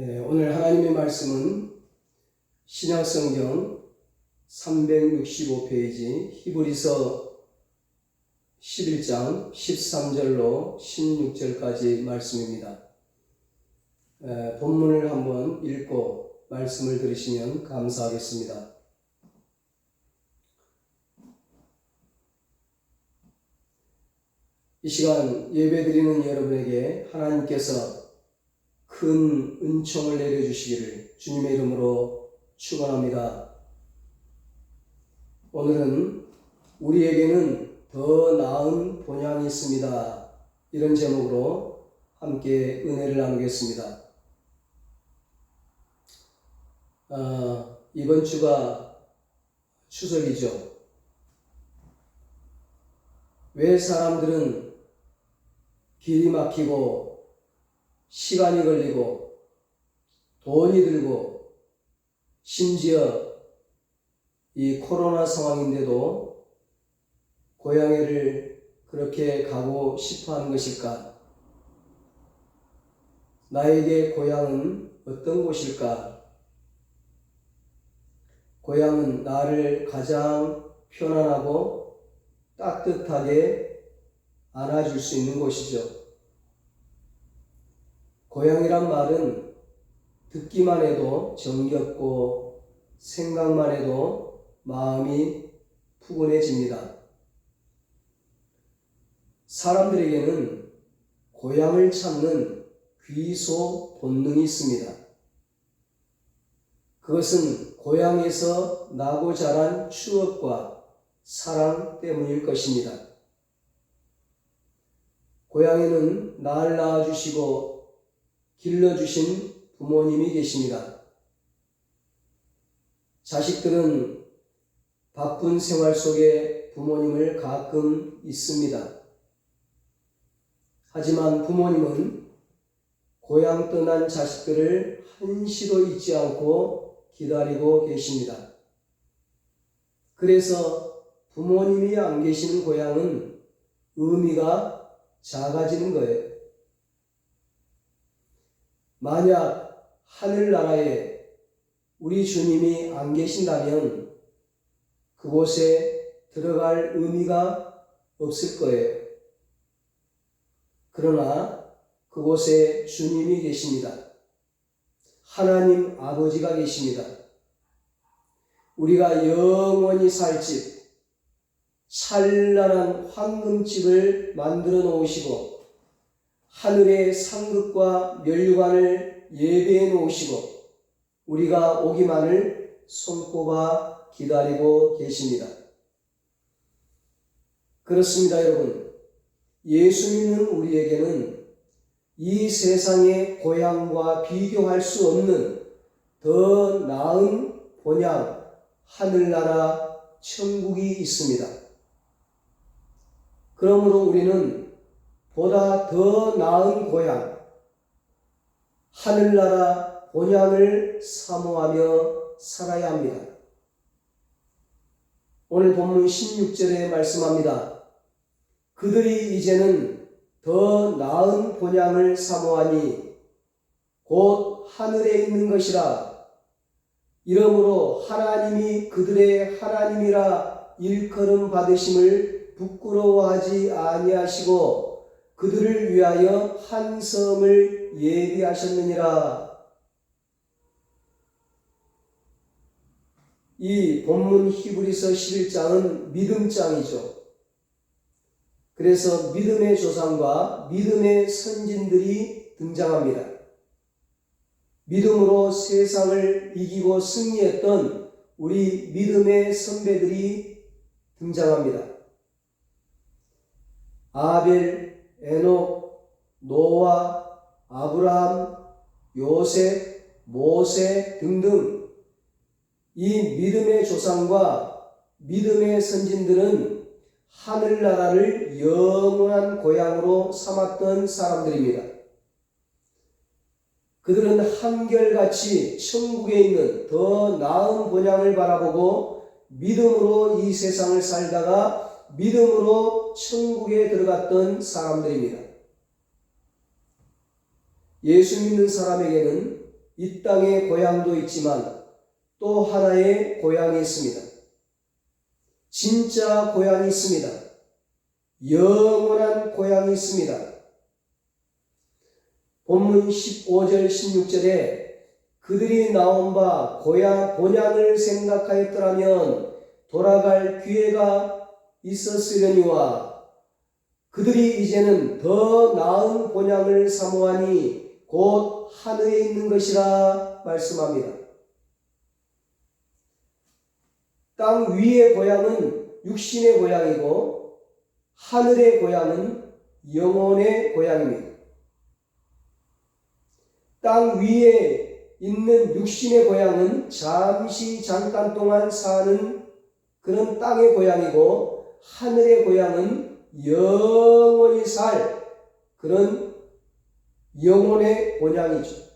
오늘 하나님의 말씀은 신약성경 365페이지 히브리서 11장 13절로 16절까지 말씀입니다. 본문을 한번 읽고 말씀을 들으시면 감사하겠습니다. 이 시간 예배드리는 여러분에게 하나님께서 큰 은총을 내려주시기를 주님의 이름으로 축원합니다. 오늘은 우리에게는 더 나은 본향이 있습니다. 이런 제목으로 함께 은혜를 나누겠습니다. 이번 주가 추석이죠. 왜 사람들은 길이 막히고 시간이 걸리고 돈이 들고 심지어 이 코로나 상황인데도 고향에를 그렇게 가고 싶어 하는 것일까? 나에게 고향은 어떤 곳일까? 고향은 나를 가장 편안하고 따뜻하게 안아줄 수 있는 곳이죠. 고향이란 말은 듣기만 해도 정겹고 생각만 해도 마음이 푸근해집니다. 사람들에게는 고향을 찾는 귀소 본능이 있습니다. 그것은 고향에서 나고 자란 추억과 사랑 때문일 것입니다. 고향에는 날 낳아주시고 길러주신 부모님이 계십니다. 자식들은 바쁜 생활 속에 부모님을 가끔 잊습니다. 하지만 부모님은 고향 떠난 자식들을 한시도 잊지 않고 기다리고 계십니다. 그래서 부모님이 안 계시는 고향은 의미가 작아지는 거예요. 만약 하늘나라에 우리 주님이 안 계신다면 그곳에 들어갈 의미가 없을 거예요. 그러나 그곳에 주님이 계십니다. 하나님 아버지가 계십니다. 우리가 영원히 살 집, 찬란한 황금집을 만들어 놓으시고 하늘의 상급과 면류관을 예배해 놓으시고 우리가 오기만을 손꼽아 기다리고 계십니다. 그렇습니다, 여러분. 예수 믿는 우리에게는 이 세상의 고향과 비교할 수 없는 더 나은 본향, 하늘나라 천국이 있습니다. 그러므로 우리는 보다 더 나은 고향, 하늘나라 본향을 사모하며 살아야 합니다. 오늘 본문 16절에 말씀합니다. 그들이 이제는 더 나은 본향을 사모하니 곧 하늘에 있는 것이라. 이러므로 하나님이 그들의 하나님이라 일컬음 받으심을 부끄러워하지 아니하시고 그들을 위하여 한 성을 예비하셨느니라. 이 본문 히브리서 11장은 믿음장이죠. 그래서 믿음의 조상과 믿음의 선진들이 등장합니다. 믿음으로 세상을 이기고 승리했던 우리 믿음의 선배들이 등장합니다. 아벨, 에녹, 노아, 아브라함, 요셉, 모세 등등 이 믿음의 조상과 믿음의 선진들은 하늘나라를 영원한 고향으로 삼았던 사람들입니다. 그들은 한결같이 천국에 있는 더 나은 본향을 바라보고 믿음으로 이 세상을 살다가 믿음으로 천국에 들어갔던 사람들입니다. 예수 믿는 사람에게는 이 땅의 고향도 있지만 또 하나의 고향이 있습니다. 진짜 고향이 있습니다. 영원한 고향이 있습니다. 본문 15절 16절에 그들이 나온 바 본향을 생각하였더라면 돌아갈 기회가 있었으려니와 그들이 이제는 더 나은 본향을 사모하니 곧 하늘에 있는 것이라 말씀합니다. 땅 위의 고향은 육신의 고향이고 하늘의 고향은 영혼의 고향입니다. 땅 위에 있는 육신의 고향은 잠깐 동안 사는 그런 땅의 고향이고 하늘의 고향은 영원히 살 그런 영혼의 고향이죠.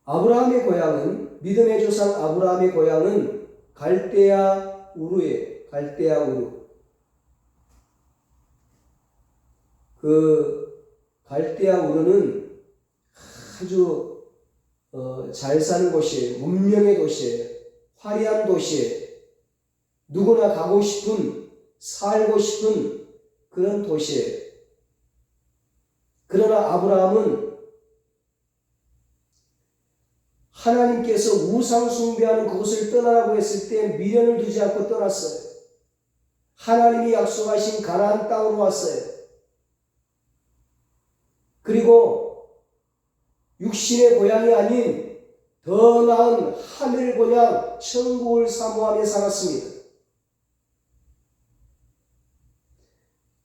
아브라함의 고향은 믿음의 조상 아브라함의 고향은 갈대아 우르예요. 갈대아 우르. 그 갈대아 우르는 아주 잘 사는 곳이에요. 문명의 도시예요. 화려한 도시예요. 누구나 가고 싶은, 살고 싶은 그런 도시예요. 그러나 아브라함은 하나님께서 우상 숭배하는 그곳을 떠나라고 했을 때 미련을 두지 않고 떠났어요. 하나님이 약속하신 가나안 땅으로 왔어요. 그리고 육신의 고향이 아닌 더 나은 하늘 고향 천국을 사모하며 살았습니다.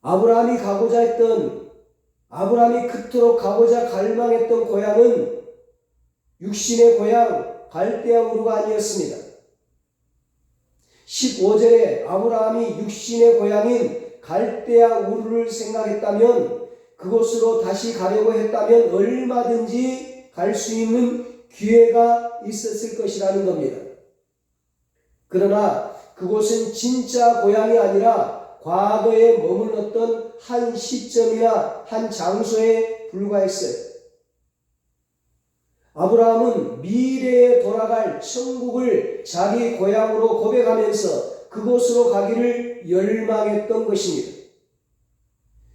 아브라함이 그토록 가고자 갈망했던 고향은 육신의 고향 갈대아 우르가 아니었습니다. 15절에 아브라함이 육신의 고향인 갈대아 우르를 생각했다면 그곳으로 다시 가려고 했다면 얼마든지 갈 수 있는 기회가 있었을 것이라는 겁니다. 그러나 그곳은 진짜 고향이 아니라 과거에 머물렀던 한 시점이나 한 장소에 불과했어요. 아브라함은 미래에 돌아갈 천국을 자기 고향으로 고백하면서 그곳으로 가기를 열망했던 것입니다.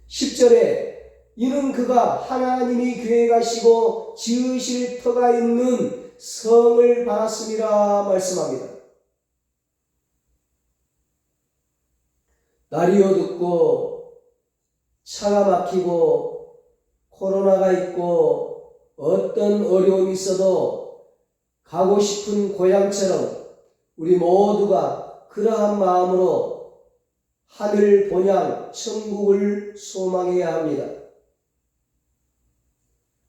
10절에 이는 그가 하나님이 계획하시고 지으실 터가 있는 성을 바랐음이라 말씀합니다. 날이 어둡고 차가 막히고 코로나가 있고 어떤 어려움이 있어도 가고 싶은 고향처럼 우리 모두가 그러한 마음으로 하늘 본향 천국을 소망해야 합니다.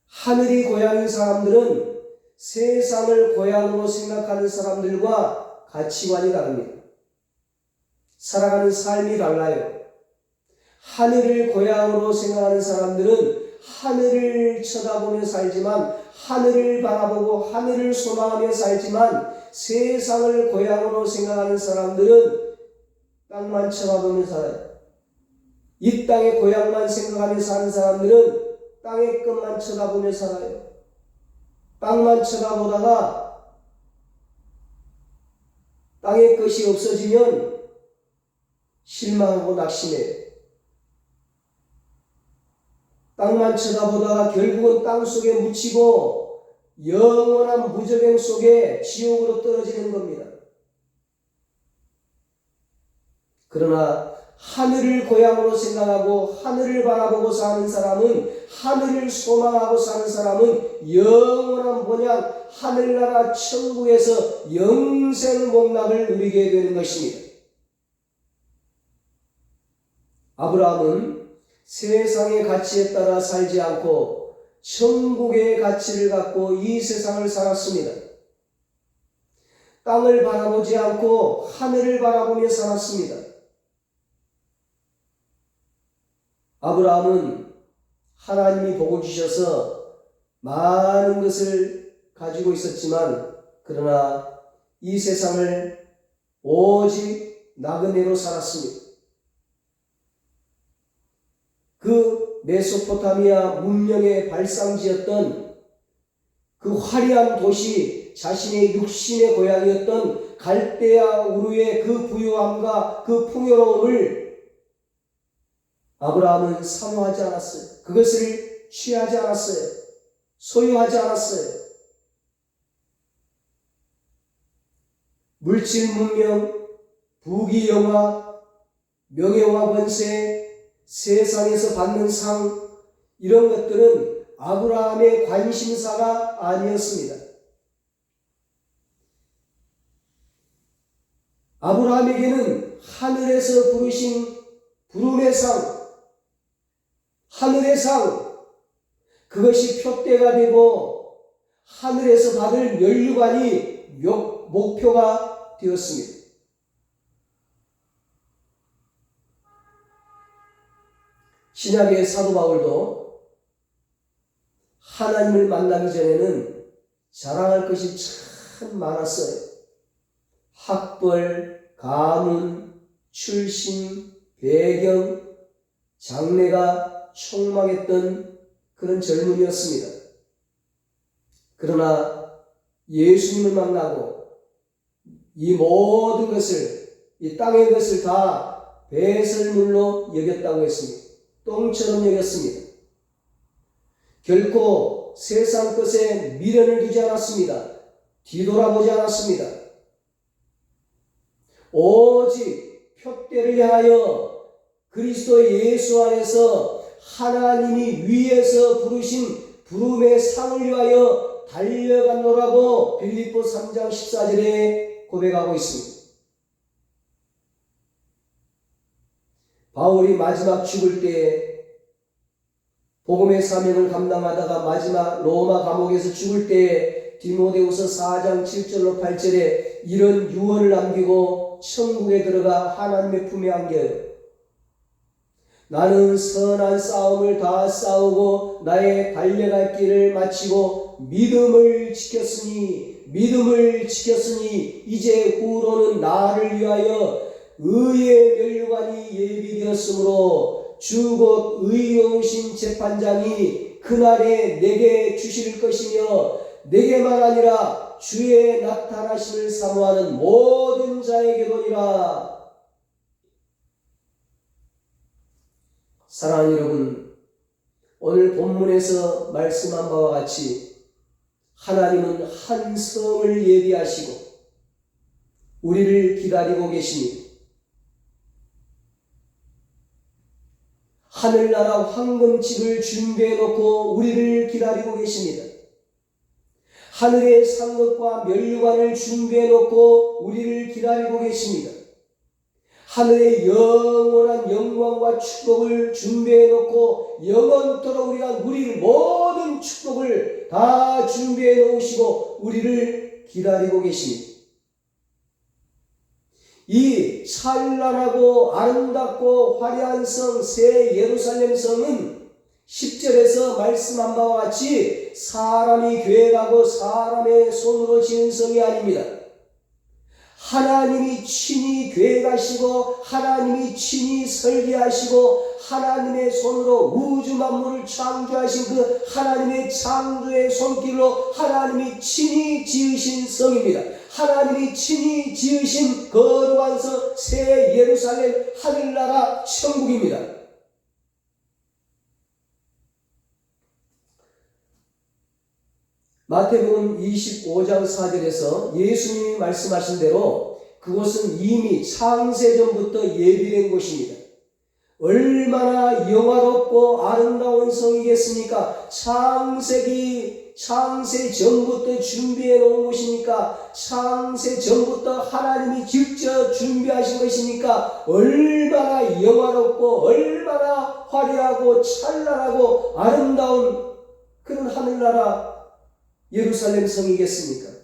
하늘이 고향인 사람들은 세상을 고향으로 생각하는 사람들과 가치관이 다릅니다. 살아가는 삶이 달라요. 하늘을 고향으로 생각하는 사람들은 하늘을 쳐다보며 살지만 하늘을 바라보고 하늘을 소망하며 살지만 세상을 고향으로 생각하는 사람들은 땅만 쳐다보며 살아요. 이 땅의 고향만 생각하며 사는 사람들은 땅의 것만 쳐다보며 살아요. 땅만 쳐다보다가 땅의 것이 없어지면 실망하고 낙심해요. 땅만 쳐다보다가 결국은 땅 속에 묻히고 영원한 무저갱 속에 지옥으로 떨어지는 겁니다. 그러나 하늘을 고향으로 생각하고 하늘을 바라보고 사는 사람은 하늘을 소망하고 사는 사람은 영원한 본향 하늘나라 천국에서 영생 복락을 누리게 되는 것입니다. 아브라함은 세상의 가치에 따라 살지 않고 천국의 가치를 갖고 이 세상을 살았습니다. 땅을 바라보지 않고 하늘을 바라보며 살았습니다. 아브라함은 하나님이 복을 주셔서 많은 것을 가지고 있었지만 그러나 이 세상을 오직 나그네로 살았습니다. 그 메소포타미아 문명의 발상지였던 그 화려한 도시, 자신의 육신의 고향이었던 갈대아 우르의 그 부유함과 그 풍요로움을 아브라함은 사모하지 않았어요. 그것을 취하지 않았어요. 소유하지 않았어요. 물질 문명, 부귀영화, 명예와 권세, 세상에서 받는 상, 이런 것들은 아브라함의 관심사가 아니었습니다. 아브라함에게는 하늘에서 부르신 부름의 상, 하늘의 상, 그것이 표대가 되고 하늘에서 받을 면류관이 목표가 되었습니다. 신약의 사도 바울도 하나님을 만나기 전에는 자랑할 것이 참 많았어요. 학벌, 가문, 출신, 배경, 장래가 촉망했던 그런 젊은이였습니다. 그러나 예수님을 만나고 이 모든 것을, 이 땅의 것을 다 배설물로 여겼다고 했습니다. 똥처럼 여겼습니다. 결코 세상 것에 미련을 두지 않았습니다. 뒤돌아보지 않았습니다. 오직 표대를 향하여 그리스도 예수 안에서 하나님이 위에서 부르신 부름의 상을 위하여 달려갔노라고 빌립보 3장 14절에 고백하고 있습니다. 바울이 마지막 죽을 때 복음의 사명을 감당하다가 마지막 로마 감옥에서 죽을 때 디모데후서 4장 7절로 8절에 이런 유언을 남기고 천국에 들어가 하나님의 품에 안겨요. 나는 선한 싸움을 다 싸우고 나의 달려갈 길을 마치고 믿음을 지켰으니 이제 후로는 나를 위하여 의의 면류관이 예비되었으므로 주 곧 의로우신 재판장이 그날에 내게 주실 것이며 내게만 아니라 주의 나타나심을 사모하는 모든 자에게도니라. 사랑하는 여러분, 오늘 본문에서 말씀한 바와 같이 하나님은 한 성을 예비하시고 우리를 기다리고 계십니다. 하늘나라 황금집을 준비해 놓고 우리를 기다리고 계십니다. 하늘의 상급과 면류관을 준비해 놓고 우리를 기다리고 계십니다. 하늘의 영원한 영광과 축복을 준비해 놓고 영원토록 우리가 누릴 모든 축복을 다 준비해 놓으시고 우리를 기다리고 계십니다. 이 찬란하고 아름답고 화려한 성, 새 예루살렘 성은 10절에서 말씀한 바와 같이 사람이 계획하고 사람의 손으로 지은 성이 아닙니다. 하나님이 친히 계획하시고 하나님이 친히 설계하시고 하나님의 손으로 우주 만물을 창조하신 그 하나님의 창조의 손길로 하나님이 친히 지으신 성입니다. 하나님이 친히 지으신 거룩한 성, 새 예루살렘, 하늘나라 천국입니다. 마태복음 25장 4절에서 예수님이 말씀하신 대로 그곳은 이미 창세전부터 예비된 곳입니다. 얼마나 영화롭고 아름다운 성이겠습니까? 창세전부터 준비해 놓은 곳이니까, 창세전부터 하나님이 직접 준비하신 것이니까 얼마나 영화롭고 얼마나 화려하고 찬란하고 아름다운 그런 하늘나라 예루살렘 성이겠습니까?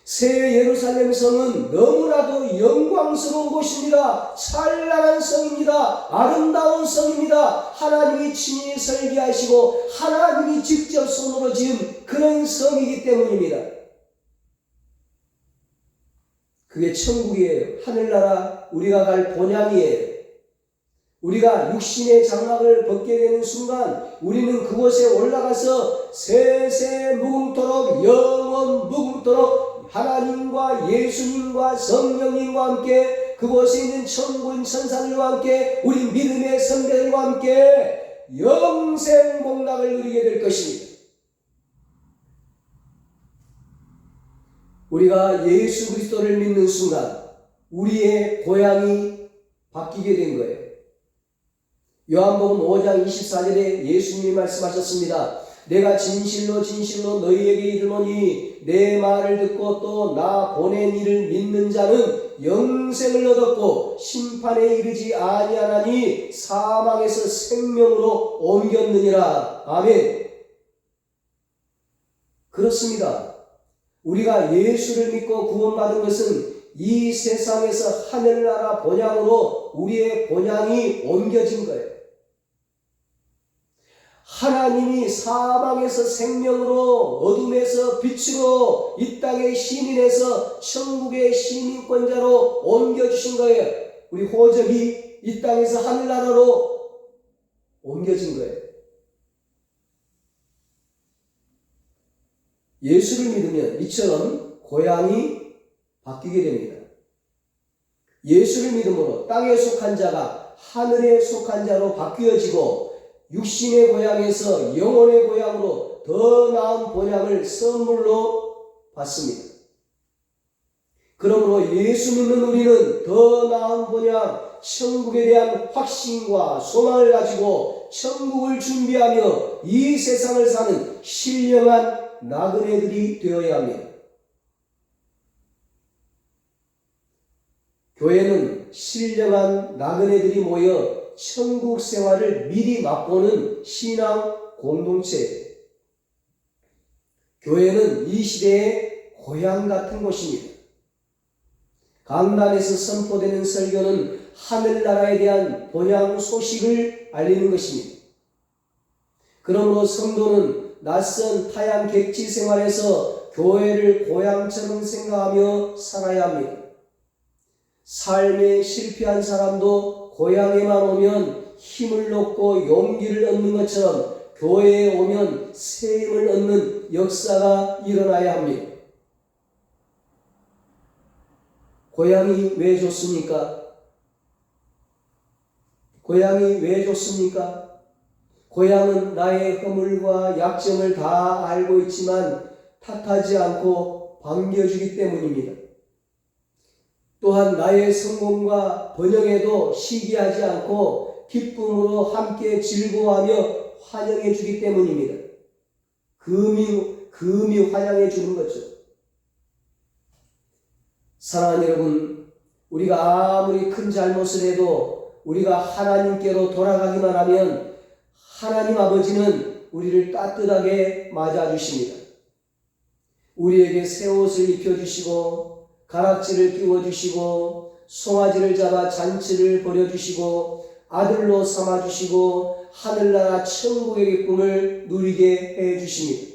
새 예루살렘 성은 너무나도 영광스러운 곳입니다. 찬란한 성입니다. 아름다운 성입니다. 하나님이 친히 설계하시고 하나님이 직접 손으로 지은 그런 성이기 때문입니다. 그게 천국이에요. 하늘나라 우리가 갈 본향이에요. 우리가 육신의 장막을 벗게 되는 순간 우리는 그곳에 올라가서 세세 무궁토록 영원 무궁토록 하나님과 예수님과 성령님과 함께 그곳에 있는 천군 천사들과 함께 우리 믿음의 선배들과 함께 영생 복락을 누리게 될 것입니다. 우리가 예수 그리스도를 믿는 순간 우리의 고향이 바뀌게 된 거예요. 요한복음 5장 24절에 예수님이 말씀하셨습니다. 내가 진실로 진실로 너희에게 이르노니 내 말을 듣고 또 나 보낸 이를 믿는 자는 영생을 얻었고 심판에 이르지 아니하나니 사망에서 생명으로 옮겼느니라. 아멘. 그렇습니다. 우리가 예수를 믿고 구원받은 것은 이 세상에서 하늘나라 본향으로 우리의 본향이 옮겨진 거예요. 하나님이 사망에서 생명으로 어둠에서 빛으로 이 땅의 시민에서 천국의 시민권자로 옮겨주신 거예요. 우리 호적이 이 땅에서 하늘나라로 옮겨진 거예요. 예수를 믿으면 이처럼 고향이 바뀌게 됩니다. 예수를 믿음으로 땅에 속한 자가 하늘에 속한 자로 바뀌어지고 육신의 고향에서 영혼의 고향으로 더 나은 본향을 선물로 받습니다. 그러므로 예수 믿는 우리는 더 나은 본향, 천국에 대한 확신과 소망을 가지고 천국을 준비하며 이 세상을 사는 신령한 나그네들이 되어야 합니다. 교회는 신령한 나그네들이 모여 천국 생활을 미리 맛보는 신앙 공동체예요. 교회는 이 시대의 고향 같은 곳입니다. 강단에서 선포되는 설교는 하늘나라에 대한 본향 소식을 알리는 것입니다. 그러므로 성도는 낯선 타양 객지 생활에서 교회를 고향처럼 생각하며 살아야 합니다. 삶에 실패한 사람도 고향에만 오면 힘을 얻고 용기를 얻는 것처럼 교회에 오면 새 힘을 얻는 역사가 일어나야 합니다. 고향이 왜 좋습니까? 고향이 왜 좋습니까? 고향은 나의 허물과 약점을 다 알고 있지만 탓하지 않고 반겨주기 때문입니다. 또한 나의 성공과 번영에도 시기하지 않고 기쁨으로 함께 즐거워하며 환영해 주기 때문입니다. 금이 환영해 주는 거죠. 사랑하는 여러분, 우리가 아무리 큰 잘못을 해도 우리가 하나님께로 돌아가기만 하면 하나님 아버지는 우리를 따뜻하게 맞아주십니다. 우리에게 새 옷을 입혀주시고 가락지를 끼워주시고 송아지를 잡아 잔치를 벌여주시고 아들로 삼아주시고 하늘나라 천국의 기쁨을 누리게 해주십니다.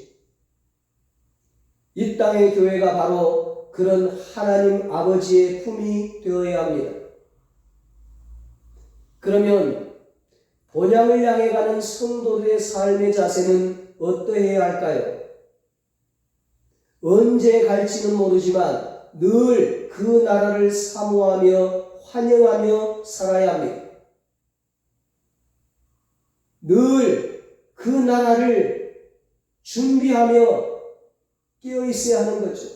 이 땅의 교회가 바로 그런 하나님 아버지의 품이 되어야 합니다. 그러면 본향을 향해 가는 성도들의 삶의 자세는 어떠해야 할까요? 언제 갈지는 모르지만 늘 그 나라를 사모하며 환영하며 살아야 합니다. 늘 그 나라를 준비하며 깨어 있어야 하는 거죠.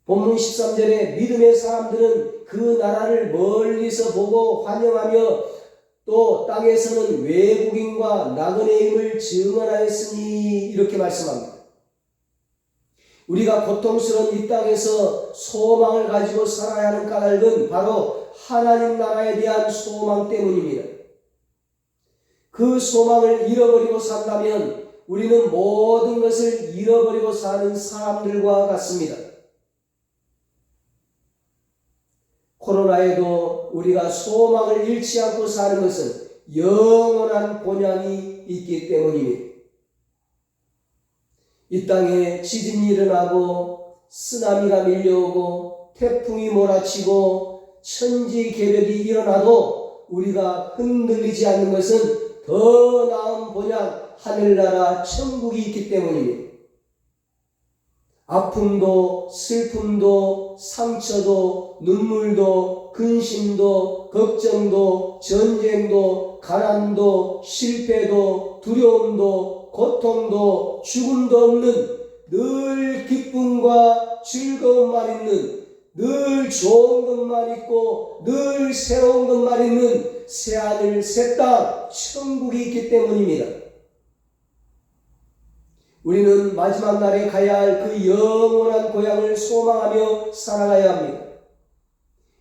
본문 13절에 믿음의 사람들은 그 나라를 멀리서 보고 환영하며 또 땅에서는 외국인과 나그네임을 증언하였으니 이렇게 말씀합니다. 우리가 고통스러운 이 땅에서 소망을 가지고 살아야 하는 까닭은 바로 하나님 나라에 대한 소망 때문입니다. 그 소망을 잃어버리고 산다면 우리는 모든 것을 잃어버리고 사는 사람들과 같습니다. 코로나에도 우리가 소망을 잃지 않고 사는 것은 영원한 본향이 있기 때문입니다. 이 땅에 지진이 일어나고 쓰나미가 밀려오고 태풍이 몰아치고 천지개벽이 일어나도 우리가 흔들리지 않는 것은 더 나은 본향 하늘나라 천국이 있기 때문입니다. 아픔도 슬픔도 상처도 눈물도 근심도 걱정도 전쟁도 가난도 실패도 두려움도 고통도 죽음도 없는 늘 기쁨과 즐거움만 있는 늘 좋은 것만 있고 늘 새로운 것만 있는 새하늘 새땅 천국이 있기 때문입니다. 우리는 마지막 날에 가야 할 그 영원한 고향을 소망하며 살아가야 합니다.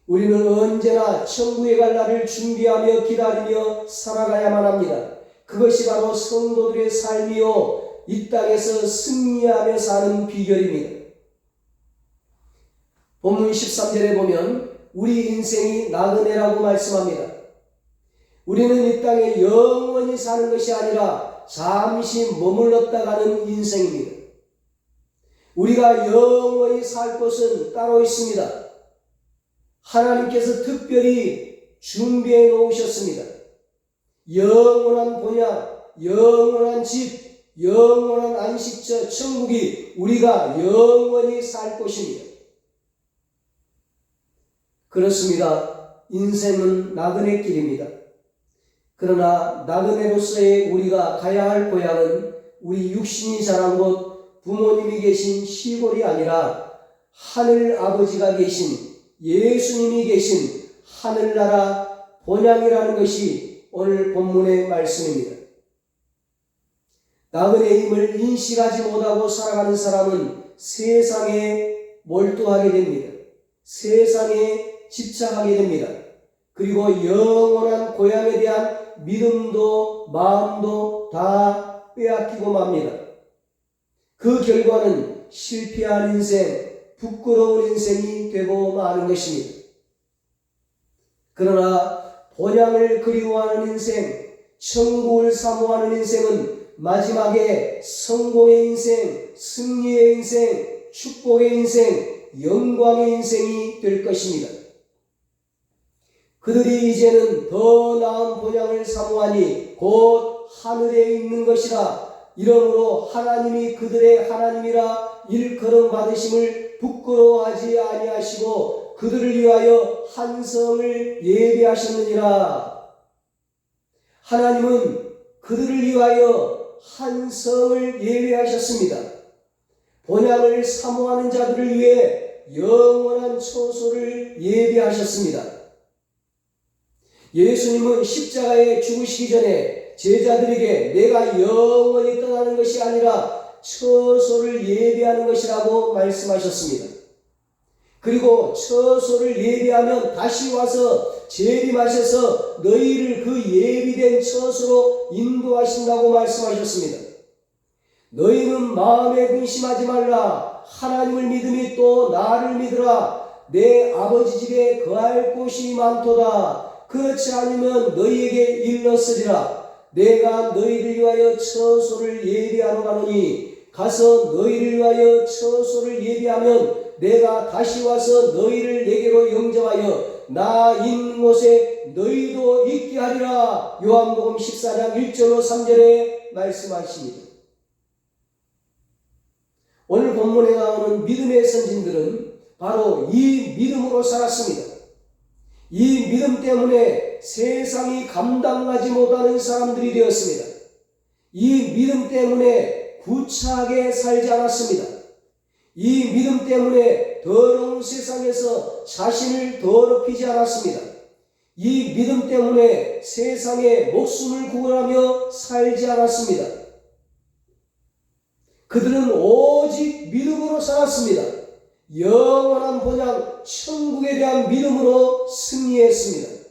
우리는 언제나 천국에 갈 날을 준비하며 기다리며 살아가야만 합니다. 그것이 바로 성도들의 삶이요 이 땅에서 승리하며 사는 비결입니다. 본문 13절에 보면 우리 인생이 나그네라고 말씀합니다. 우리는 이 땅에 영원히 사는 것이 아니라 잠시 머물렀다 가는 인생입니다. 우리가 영원히 살 곳은 따로 있습니다. 하나님께서 특별히 준비해 놓으셨습니다. 영원한 본향, 영원한 집, 영원한 안식처 천국이 우리가 영원히 살 곳입니다. 그렇습니다. 인생은 나그네 길입니다. 그러나 나그네로서의 우리가 가야 할 고향은 우리 육신이 자란 곳 부모님이 계신 시골이 아니라 하늘 아버지가 계신 예수님이 계신 하늘나라 본향이라는 것이 오늘 본문의 말씀입니다. 나그네임을 인식하지 못하고 살아가는 사람은 세상에 몰두하게 됩니다. 세상에 집착하게 됩니다. 그리고 영원한 고향에 대한 믿음도 마음도 다 빼앗기고 맙니다. 그 결과는 실패한 인생, 부끄러운 인생이 되고 마는 것입니다. 그러나 본향을 그리워하는 인생, 천국을 사모하는 인생은 마지막에 성공의 인생, 승리의 인생, 축복의 인생, 영광의 인생이 될 것입니다. 그들이 이제는 더 나은 본향을 사모하니 곧 하늘에 있는 것이라. 이러므로 하나님이 그들의 하나님이라 일컬음 받으심을 부끄러워하지 아니하시고 그들을 위하여 한 성을 예비하셨느니라. 하나님은 그들을 위하여 한 성을 예비하셨습니다. 본향을 사모하는 자들을 위해 영원한 처소를 예비하셨습니다. 예수님은 십자가에 죽으시기 전에 제자들에게 내가 영원히 떠나는 것이 아니라 처소를 예비하는 것이라고 말씀하셨습니다. 그리고 처소를 예비하면 다시 와서 재림하셔서 너희를 그 예비된 처소로 인도하신다고 말씀하셨습니다. 너희는 마음에 근심하지 말라. 하나님을 믿음이 또 나를 믿으라. 내 아버지 집에 거할 곳이 많도다. 그렇지 않으면 너희에게 일렀으리라. 내가 너희를 위하여 처소를 예비하러 가노니 가서 너희를 위하여 처소를 예비하면 내가 다시 와서 너희를 내게로 영접하여 나 있는 곳에 너희도 있게 하리라. 요한복음 14장 1절로 3절에 말씀하십니다. 오늘 본문에 나오는 믿음의 선진들은 바로 이 믿음으로 살았습니다. 이 믿음 때문에 세상이 감당하지 못하는 사람들이 되었습니다. 이 믿음 때문에 구차하게 살지 않았습니다. 이 믿음 때문에 더러운 세상에서 자신을 더럽히지 않았습니다. 이 믿음 때문에 세상에 목숨을 구걸하며 살지 않았습니다. 그들은 오직 믿음으로 살았습니다. 영원한 본향 천국에 대한 믿음으로 승리했습니다.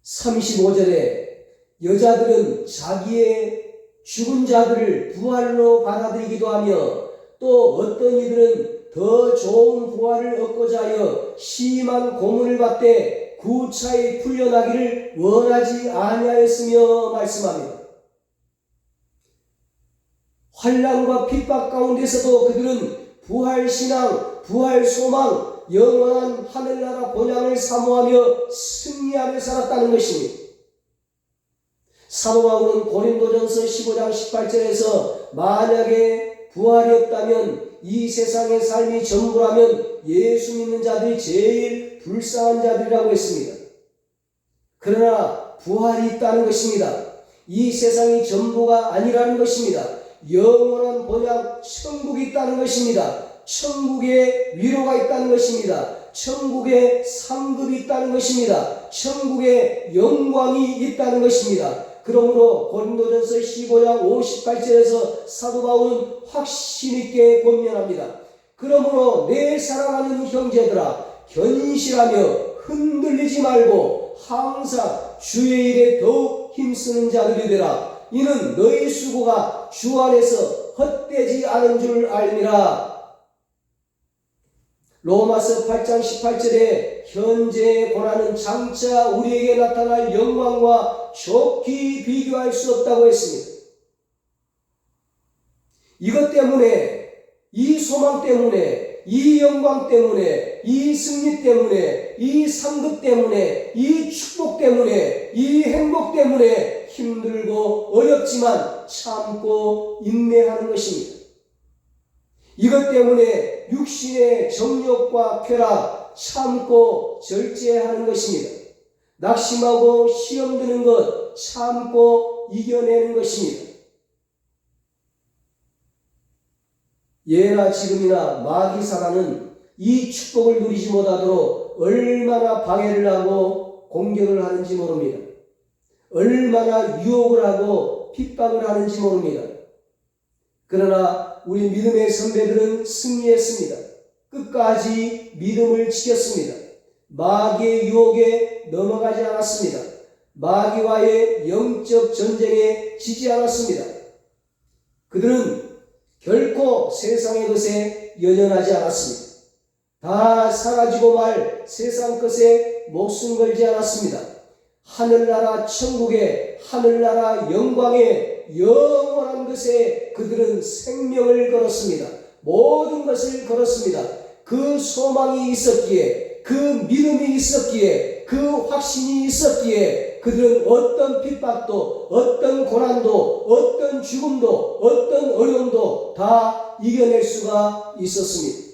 35절에 여자들은 자기의 죽은 자들을 부활로 받아들이기도 하며 또 어떤 이들은 더 좋은 부활을 얻고자 하여 심한 고문을 받되 구차히 풀려나기를 원하지 아니하였으며 말씀합니다. 환난과 핍박 가운데서도 그들은 부활신앙, 부활소망, 영원한 하늘나라 본향을 사모하며 승리하며 살았다는 것입니다. 사도 바울은 고린도전서 15장 18절에서 만약에 부활이 없다면 이 세상의 삶이 전부라면 예수 믿는 자들이 제일 불쌍한 자들이라고 했습니다. 그러나 부활이 있다는 것입니다. 이 세상이 전부가 아니라는 것입니다. 영원한 본향 천국이 있다는 것입니다. 천국에 위로가 있다는 것입니다. 천국에 상급이 있다는 것입니다. 천국에 영광이 있다는 것입니다. 그러므로 고린도전서 15장 58절에서 사도 바울은 확신 있게 권면합니다. 그러므로 내 사랑하는 형제들아, 견실하며 흔들리지 말고 항상 주의 일에 더욱 힘쓰는 자들이 되라. 이는 너희 수고가 주 안에서 헛되지 않은 줄 알미라. 로마서 8장 18절에 현재의 고난은 장차 우리에게 나타날 영광과 좋게 비교할 수 없다고 했습니다. 이것 때문에, 이 소망 때문에, 이 영광 때문에, 이 승리 때문에, 이 상급 때문에, 이 축복 때문에, 이 행복 때문에 힘들고 어렵지만 참고 인내하는 것입니다. 이것 때문에 육신의 정욕과 쾌락 참고 절제하는 것입니다. 낙심하고 시험 드는 것 참고 이겨내는 것입니다. 예나 지금이나 마귀 사단은 이 축복을 누리지 못하도록 얼마나 방해를 하고 공격을 하는지 모릅니다. 얼마나 유혹을 하고 핍박을 하는지 모릅니다. 그러나 우리 믿음의 선배들은 승리했습니다. 끝까지 믿음을 지켰습니다. 마귀의 유혹에 넘어가지 않았습니다. 마귀와의 영적 전쟁에 지지 않았습니다. 그들은 결코 세상의 것에 연연하지 않았습니다. 다 사라지고 말 세상 것에 목숨 걸지 않았습니다. 하늘나라 천국의 하늘나라 영광의 영원한 것에 그들은 생명을 걸었습니다. 모든 것을 걸었습니다. 그 소망이 있었기에, 그 믿음이 있었기에, 그 확신이 있었기에 그들은 어떤 핍박도, 어떤 고난도, 어떤 죽음도, 어떤 어려움도 다 이겨낼 수가 있었습니다.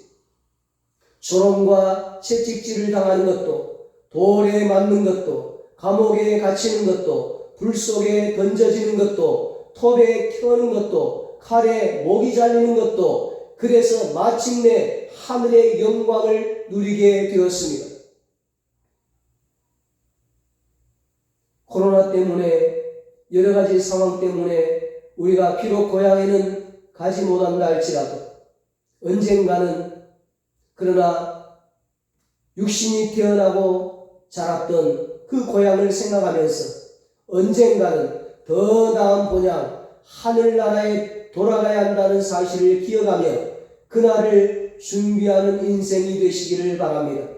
조롱과 채찍질을 당하는 것도, 돌에 맞는 것도, 감옥에 갇히는 것도, 불 속에 던져지는 것도, 톱에 켜는 것도, 칼에 목이 잘리는 것도, 그래서 마침내 하늘의 영광을 누리게 되었습니다. 코로나 때문에, 여러 가지 상황 때문에 우리가 비록 고향에는 가지 못한다 할지라도 언젠가는, 그러나 육신이 태어나고 자랐던 그 고향을 생각하면서 언젠가는 더 나은 본향 하늘나라에 돌아가야 한다는 사실을 기억하며 그날을 준비하는 인생이 되시기를 바랍니다.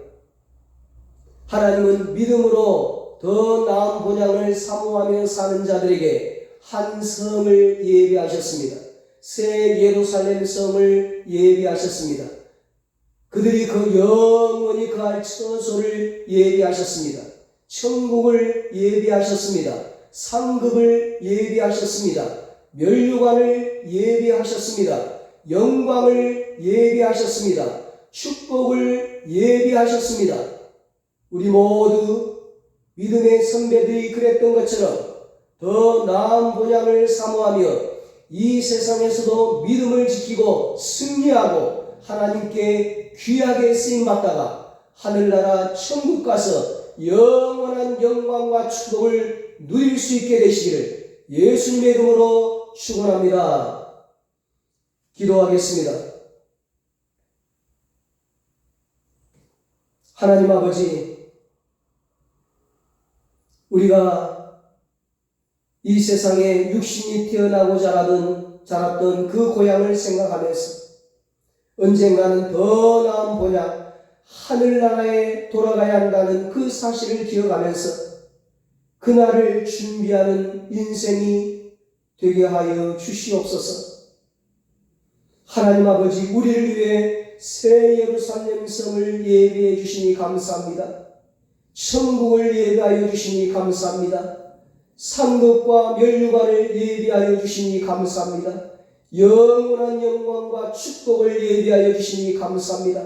하나님은 믿음으로 더 나은 본향을 사모하며 사는 자들에게 한 성을 예비하셨습니다. 새 예루살렘 성을 예비하셨습니다. 그들이 그 영원히 거할 처소를 예비하셨습니다. 천국을 예비하셨습니다. 상급을 예비하셨습니다. 면류관을 예비하셨습니다. 영광을 예비하셨습니다. 축복을 예비하셨습니다. 우리 모두 믿음의 선배들이 그랬던 것처럼 더 나은 본향을 사모하며 이 세상에서도 믿음을 지키고 승리하고 하나님께 귀하게 쓰임받다가 하늘나라 천국 가서 영원한 영광과 축복을 누릴 수 있게 되시기를 예수님의 이름으로 축원합니다. 기도하겠습니다. 하나님 아버지, 우리가 이 세상에 육신이 태어나고 자랐던 그 고향을 생각하면서 언젠가는 더 나은 본향 하늘나라에 돌아가야 한다는 그 사실을 기억하면서 그날을 준비하는 인생이 되게 하여 주시옵소서. 하나님 아버지, 우리를 위해 새 예루살렘 성을 예비해 주시니 감사합니다. 천국을 예비하여 주시니 감사합니다. 상급과 면류관을 예비하여 주시니 감사합니다. 영원한 영광과 축복을 예비하여 주시니 감사합니다.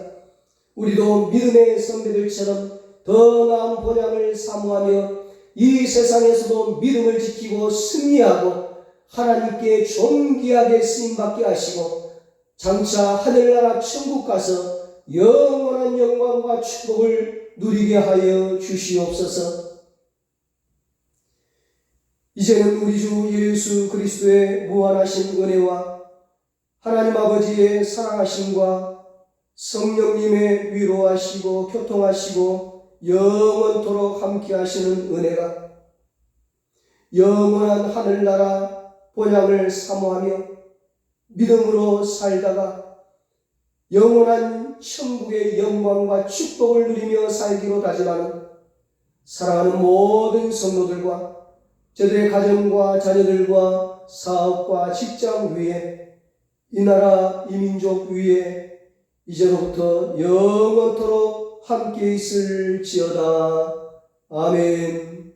우리도 믿음의 선배들처럼 더 나은 본향을 사모하며 이 세상에서도 믿음을 지키고 승리하고 하나님께 존귀하게 쓰임받게 하시고 장차 하늘나라 천국 가서 영원한 영광과 축복을 누리게 하여 주시옵소서. 이제는 우리 주 예수 그리스도의 무한하신 은혜와 하나님 아버지의 사랑하심과 성령님의 위로하시고 교통하시고 영원토록 함께 하시는 은혜가 영원한 하늘나라 본향을 사모하며 믿음으로 살다가 영원한 천국의 영광과 축복을 누리며 살기로 다짐하는 사랑하는 모든 성도들과 저들의 가정과 자녀들과 사업과 직장 위에 이 나라 이 민족 위에 이제로부터 영원토록 함께 있을지어다. 아멘.